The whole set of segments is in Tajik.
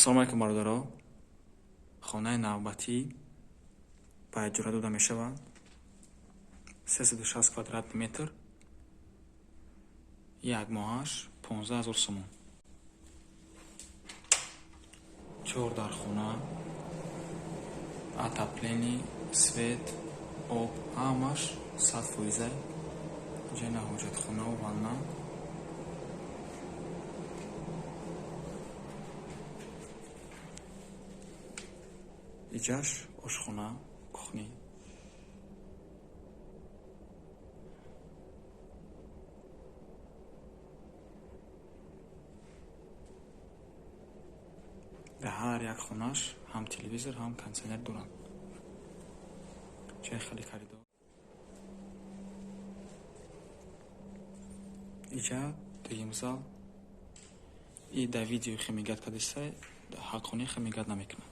Ассалому алайкум бародаро. Хонаи навбатӣ ба иҷора дода мешавад. 360 квадратный метр, як моҳаш 15 000 сомон. 4 дар хона, отопление, свет, об, ҳамаш 100%. ҷайна ҳоҷатхона ва ванна. иҷаш ошхона, кухня. дар ҳар як хонаш ҳам телевизор, ҳам кондитсионер доранд. ҷай хеле харидор. иҷа дуюм зал. И дар видео хемигат кадисай, ҳаққони хемигат намекунад.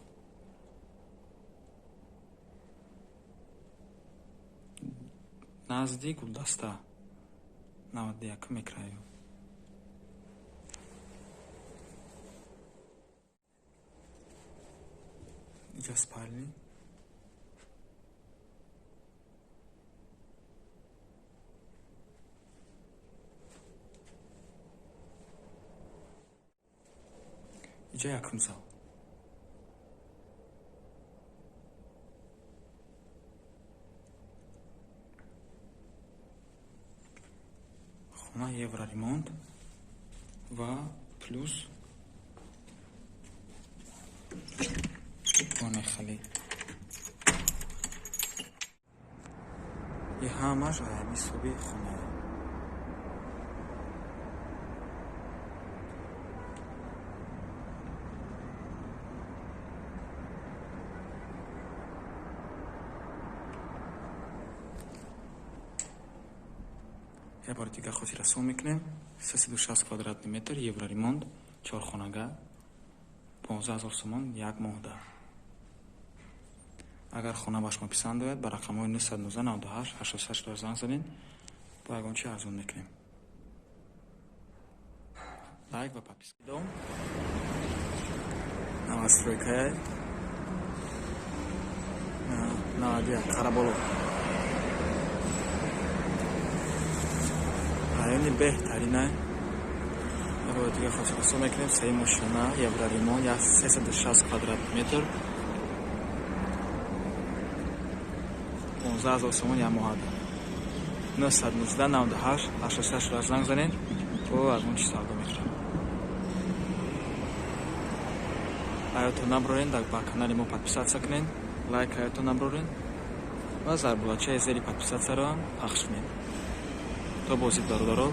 назди гулдаста 91 микрорайон. иҷа спальни. иҷа якум зал. хона евроремонт ва плюс онехали. и ҳамаш ҳисоби хона. я бори дигар хотиррасон мекунем. 360 квадратный метр, евроремонт, 4 хонага, 15 000 сомон, як моҳда. агар хона ба шумо писанд ояд, ба рақамҳои 919 98 88 занг занед, бо ягончи арзон мекунем. лайк ва подписка. Дом новостройка 91 Караболо. райони беҳтарина. бо дигар хотиррасон мекунем. саи мошина, евроремонт, 360 квадратный метр, 15 000 сомон, як моҳада. 919 98 88 занг занед, бо арзончи савдо мекунем. ҳаётон наброрен, ба канали мо подписатсия кунед, лайк ҳаётон наброрен ва зарбулачаи зери подписатсияро ҳам пахш кунед. то бозид бародаро.